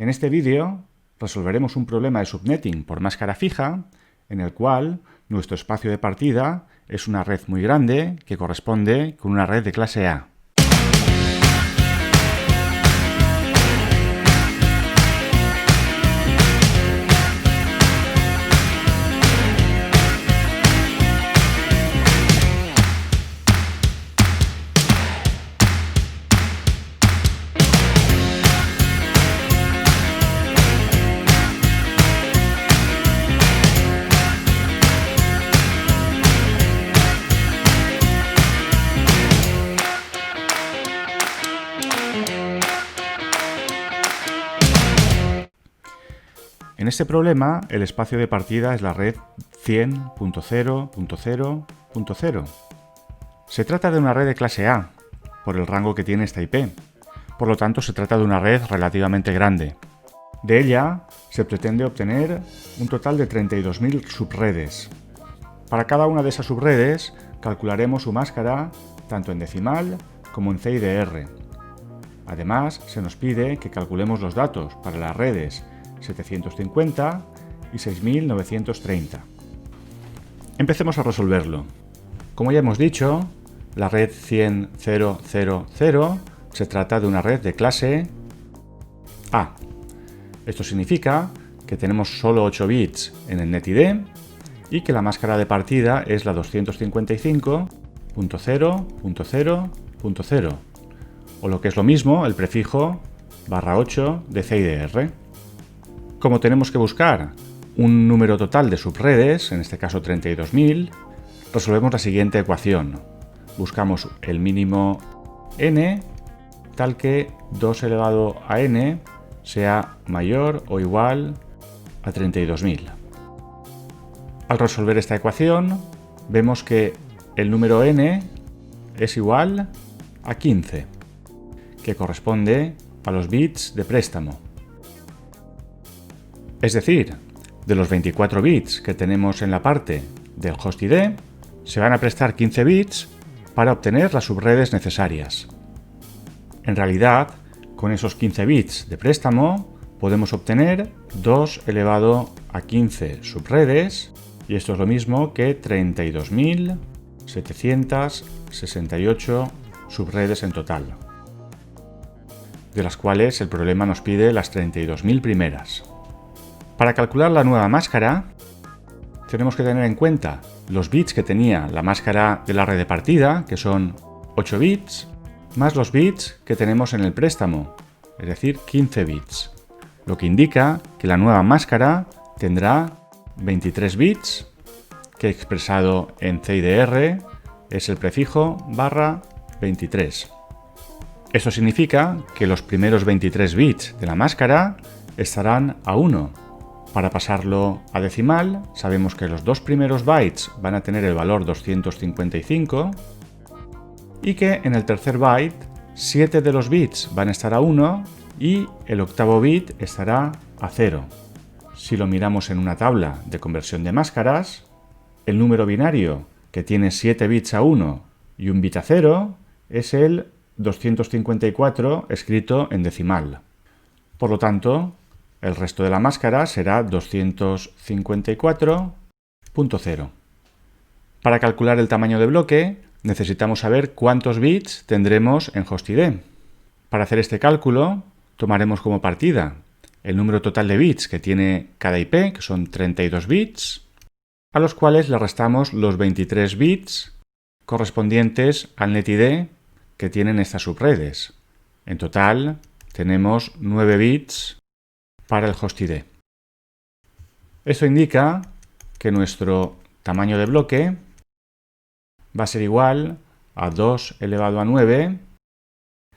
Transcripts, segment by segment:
En este vídeo resolveremos un problema de subnetting por máscara fija en el cual nuestro espacio de partida es una red muy grande que corresponde con una red de clase A. En este problema, el espacio de partida es la red 100.0.0.0. Se trata de una red de clase A, por el rango que tiene esta IP. Por lo tanto, se trata de una red relativamente grande. De ella, se pretende obtener un total de 32.000 subredes. Para cada una de esas subredes, calcularemos su máscara tanto en decimal como en CIDR. Además, se nos pide que calculemos los datos para las redes 750 y 6930. Empecemos a resolverlo. Como ya hemos dicho, la red 100.0.0.0 se trata de una red de clase A. Esto significa que tenemos solo 8 bits en el NetID y que la máscara de partida es la 255.0.0.0, o lo que es lo mismo, el prefijo /8 de CIDR. Como tenemos que buscar un número total de subredes, en este caso 32.000, resolvemos la siguiente ecuación. Buscamos el mínimo n tal que 2 elevado a n sea mayor o igual a 32.000. Al resolver esta ecuación, vemos que el número n es igual a 15, que corresponde a los bits de préstamo. Es decir, de los 24 bits que tenemos en la parte del host ID, se van a prestar 15 bits para obtener las subredes necesarias. En realidad, con esos 15 bits de préstamo, podemos obtener 2 elevado a 15 subredes, y esto es lo mismo que 32.768 subredes en total, de las cuales el problema nos pide las 32.000 primeras. Para calcular la nueva máscara, tenemos que tener en cuenta los bits que tenía la máscara de la red de partida, que son 8 bits, más los bits que tenemos en el préstamo, es decir, 15 bits, lo que indica que la nueva máscara tendrá 23 bits, que expresado en CIDR es el prefijo /23. Esto significa que los primeros 23 bits de la máscara estarán a 1. Para pasarlo a decimal, sabemos que los dos primeros bytes van a tener el valor 255 y que en el tercer byte 7 de los bits van a estar a 1 y el octavo bit estará a 0. Si lo miramos en una tabla de conversión de máscaras, el número binario que tiene 7 bits a 1 y un bit a 0 es el 254 escrito en decimal. Por lo tanto, el resto de la máscara será 254.0. Para calcular el tamaño de bloque, necesitamos saber cuántos bits tendremos en host ID. Para hacer este cálculo, tomaremos como partida el número total de bits que tiene cada IP, que son 32 bits, a los cuales le restamos los 23 bits correspondientes al NetID que tienen estas subredes. En total, tenemos 9 bits para el host ID. Esto indica que nuestro tamaño de bloque va a ser igual a 2 elevado a 9,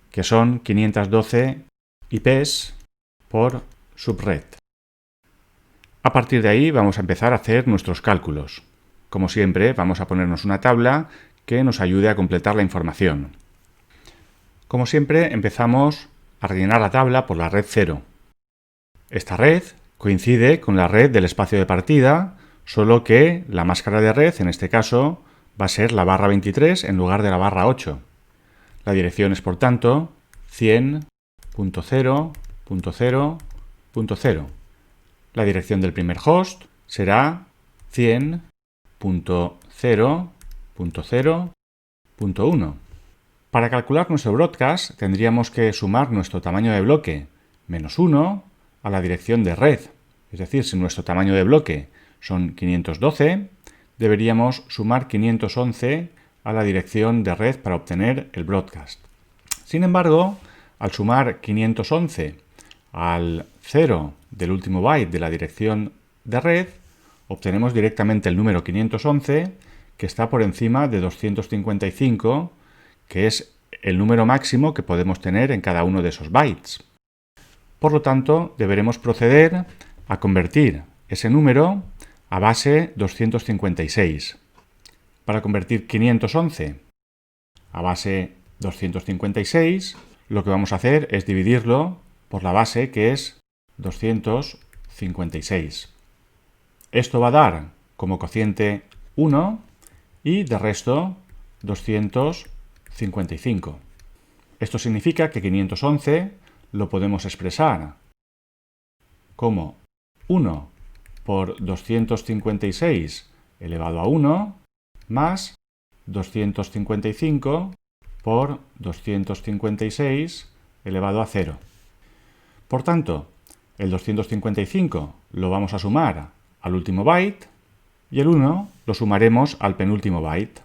que son 512 IPs por subred. A partir de ahí vamos a empezar a hacer nuestros cálculos. Como siempre, vamos a ponernos una tabla que nos ayude a completar la información. Como siempre, empezamos a rellenar la tabla por la red 0. Esta red coincide con la red del espacio de partida, solo que la máscara de red, en este caso, va a ser la /23 en lugar de la /8. La dirección es, por tanto, 100.0.0.0 100.0. La dirección del primer host será 100.0.0.1. Para calcular nuestro broadcast tendríamos que sumar nuestro tamaño de bloque menos 1 a la dirección de red. Es decir, si nuestro tamaño de bloque son 512, deberíamos sumar 511 a la dirección de red para obtener el broadcast. Sin embargo, al sumar 511 al 0 del último byte de la dirección de red, obtenemos directamente el número 511, que está por encima de 255, que es el número máximo que podemos tener en cada uno de esos bytes. Por lo tanto, deberemos proceder a convertir ese número a base 256. Para convertir 511 a base 256, lo que vamos a hacer es dividirlo por la base, que es 256. Esto va a dar como cociente 1 y de resto 255. Esto significa que 511 lo podemos expresar como 1 por 256 elevado a 1 más 255 por 256 elevado a 0. Por tanto, el 255 lo vamos a sumar al último byte y el 1 lo sumaremos al penúltimo byte.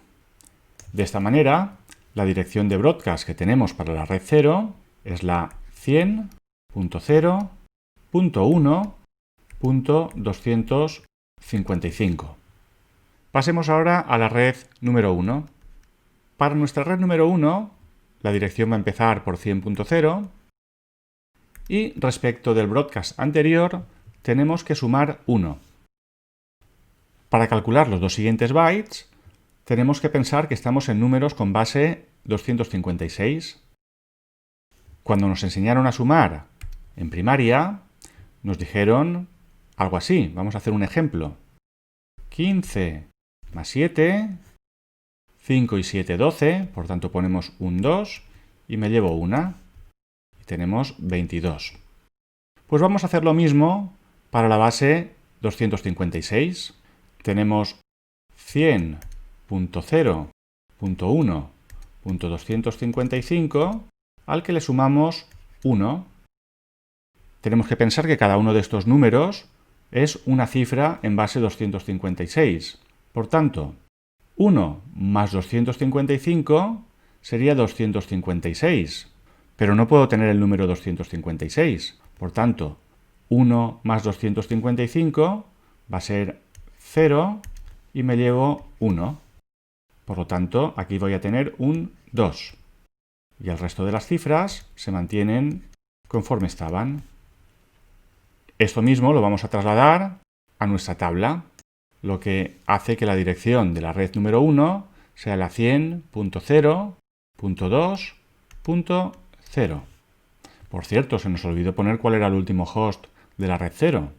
De esta manera, la dirección de broadcast que tenemos para la red 0 es la 100.0.1.255. Pasemos ahora a la red número 1. Para nuestra red número 1, la dirección va a empezar por 100.0 y respecto del broadcast anterior tenemos que sumar 1. Para calcular los dos siguientes bytes, tenemos que pensar que estamos en números con base 256. Cuando nos enseñaron a sumar en primaria, nos dijeron algo así. Vamos a hacer un ejemplo. 15 más 7, 5 y 7, 12, por tanto ponemos un 2 y me llevo una. Y tenemos 22. Pues vamos a hacer lo mismo para la base 256. Tenemos 100.0.1.255 al que le sumamos 1. Tenemos que pensar que cada uno de estos números es una cifra en base 256. Por tanto, 1 más 255 sería 256, pero no puedo tener el número 256. Por tanto, 1 más 255 va a ser 0 y me llevo 1. Por lo tanto, aquí voy a tener un 2. Y el resto de las cifras se mantienen conforme estaban. Esto mismo lo vamos a trasladar a nuestra tabla, lo que hace que la dirección de la red número 1 sea la 100.0.2.0. Por cierto, se nos olvidó poner cuál era el último host de la red 0.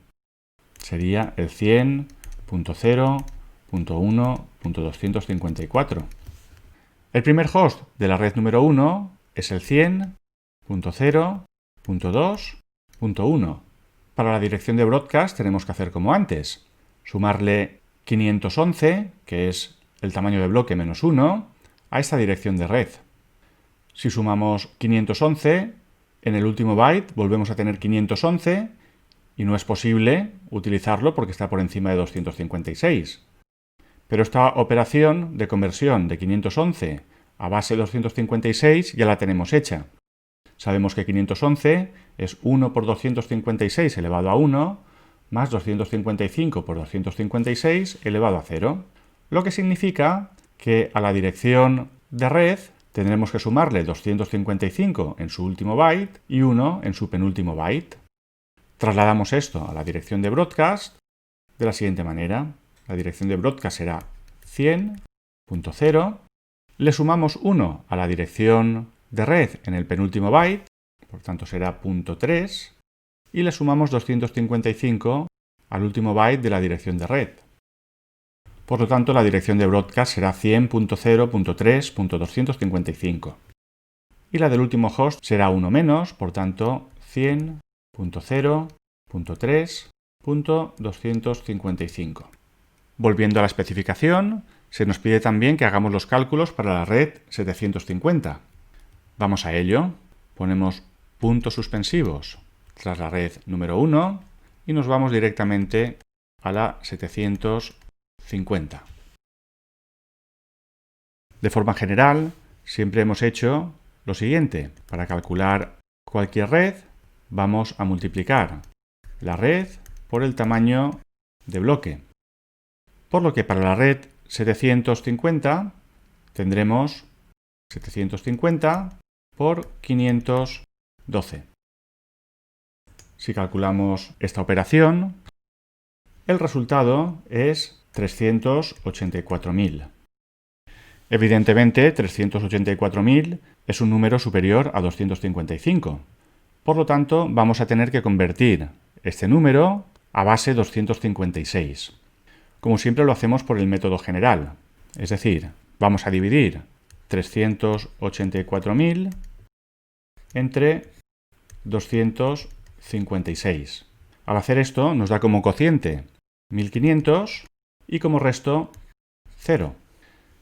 Sería el 100.0.1.254. El primer host de la red número 1 es el 100.0.2.1. Para la dirección de broadcast tenemos que hacer como antes. Sumarle 511, que es el tamaño de bloque menos 1, a esta dirección de red. Si sumamos 511, en el último byte volvemos a tener 511 y no es posible utilizarlo porque está por encima de 256. Pero esta operación de conversión de 511 a base 256 ya la tenemos hecha. Sabemos que 511 es 1 por 256 elevado a 1 más 255 por 256 elevado a 0, lo que significa que a la dirección de red tendremos que sumarle 255 en su último byte y 1 en su penúltimo byte. Trasladamos esto a la dirección de broadcast de la siguiente manera. La dirección de broadcast será 100.0, le sumamos 1 a la dirección de red en el penúltimo byte, por tanto será .3, y le sumamos 255 al último byte de la dirección de red. Por lo tanto, la dirección de broadcast será 100.0.3.255. Y la del último host será 1 menos, por tanto 100.0 3.255. Volviendo a la especificación, se nos pide también que hagamos los cálculos para la red 750. Vamos a ello, ponemos puntos suspensivos tras la red número 1 y nos vamos directamente a la 750. De forma general, siempre hemos hecho lo siguiente. Para calcular cualquier red, vamos a multiplicar la red por el tamaño de bloque. Por lo que para la red 750 tendremos 750 por 512. Si calculamos esta operación, el resultado es 384.000. Evidentemente, 384.000 es un número superior a 255. Por lo tanto, vamos a tener que convertir este número a base 256. Como siempre lo hacemos por el método general. Es decir, vamos a dividir 384.000 entre 256. Al hacer esto nos da como cociente 1500 y como resto 0.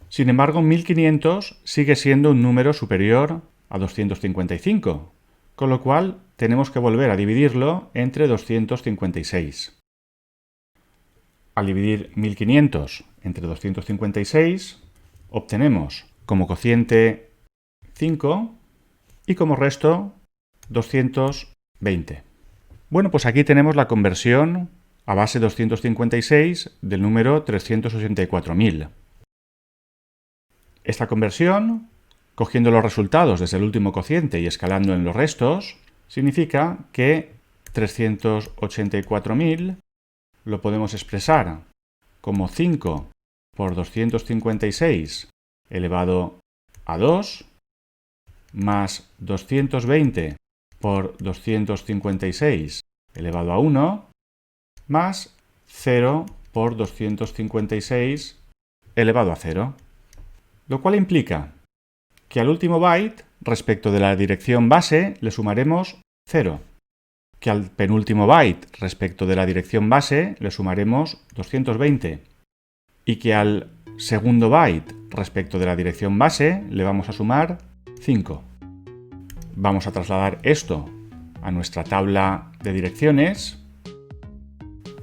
Sin embargo, 1500 sigue siendo un número superior a 255, con lo cual tenemos que volver a dividirlo entre 256. Al dividir 1500 entre 256, obtenemos como cociente 5 y como resto 220. Bueno, pues aquí tenemos la conversión a base 256 del número 384.000. Esta conversión, cogiendo los resultados desde el último cociente y escalando en los restos, significa que 384.000 lo podemos expresar como 5 por 256 elevado a 2 más 220 por 256 elevado a 1 más 0 por 256 elevado a 0. Lo cual implica que al último byte, respecto de la dirección base, le sumaremos 0. Que al penúltimo byte, respecto de la dirección base, le sumaremos 220. Y que al segundo byte, respecto de la dirección base, le vamos a sumar 5. Vamos a trasladar esto a nuestra tabla de direcciones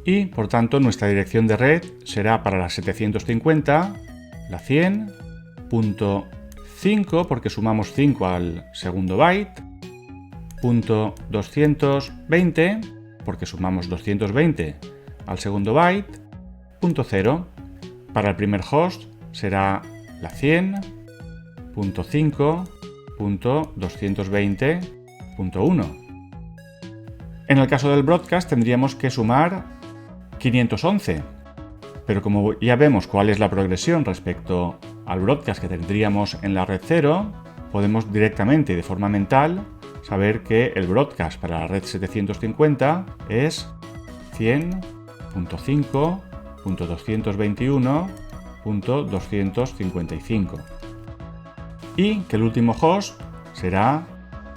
y, por tanto, nuestra dirección de red será para la 750, la 100, punto 5 porque sumamos 5 al segundo byte, punto 220 porque sumamos 220 al segundo byte, punto 0. Para el primer host será la 100, punto 5, punto 220, punto 1. En el caso del broadcast tendríamos que sumar 511, pero como ya vemos cuál es la progresión respecto al broadcast que tendríamos en la red 0, podemos directamente y de forma mental saber que el broadcast para la red 750 es 100.5.221.255 y que el último host será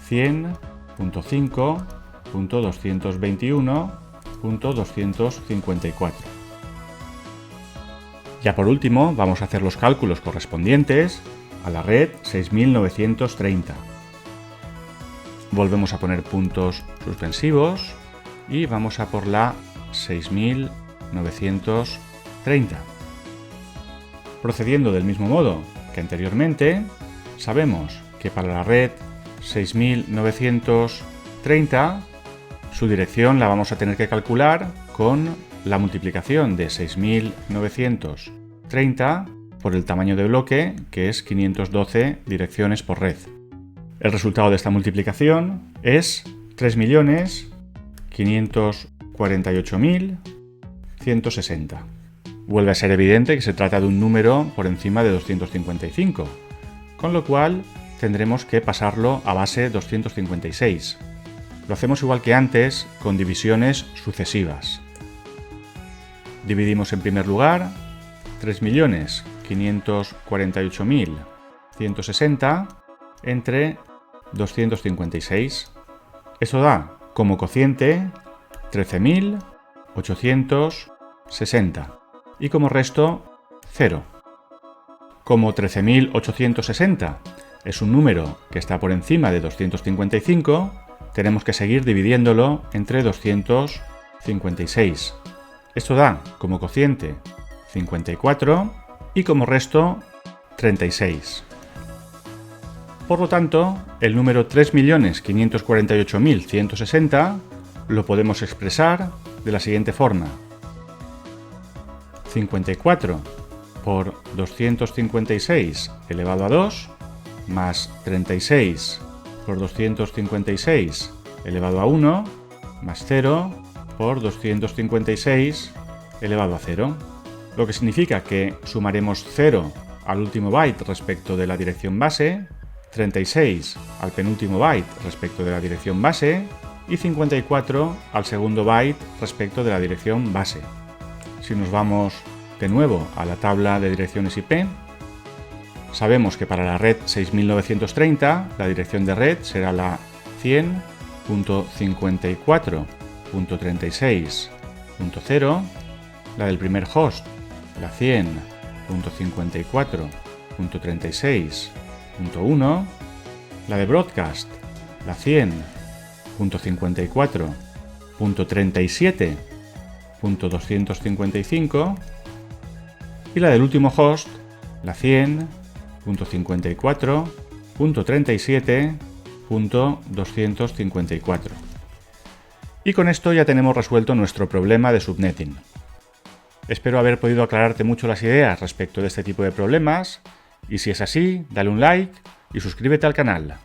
100.5.221.254. Ya por último, vamos a hacer los cálculos correspondientes a la red 6930. Volvemos a poner puntos suspensivos y vamos a por la 6930. Procediendo del mismo modo que anteriormente, sabemos que para la red 6930 su dirección la vamos a tener que calcular con la multiplicación de 6930 por el tamaño de bloque, que es 512 direcciones por red. El resultado de esta multiplicación es 3.548.160. Vuelve a ser evidente que se trata de un número por encima de 255, con lo cual tendremos que pasarlo a base 256. Lo hacemos igual que antes, con divisiones sucesivas. Dividimos en primer lugar 3.548.160 entre 256. Eso da como cociente 13.860 y como resto 0. Como 13.860 es un número que está por encima de 255, tenemos que seguir dividiéndolo entre 256. Esto da como cociente 54 y como resto 36. Por lo tanto, el número 3.548.160 lo podemos expresar de la siguiente forma. 54 por 256 elevado a 2 más 36 por 256 elevado a 1 más 0 por 256 elevado a 0. Lo que significa que sumaremos 0 al último byte respecto de la dirección base, 36 al penúltimo byte respecto de la dirección base y 54 al segundo byte respecto de la dirección base. Si nos vamos de nuevo a la tabla de direcciones IP, sabemos que para la red 6930 la dirección de red será la 100.54.36.0, la del primer host la 100.54.36.1, la de broadcast la 100.54.37.255 y la del último host la 100.54.37.254. Y con esto ya tenemos resuelto nuestro problema de subnetting. Espero haber podido aclararte mucho las ideas respecto de este tipo de problemas y si es así, dale un like y suscríbete al canal.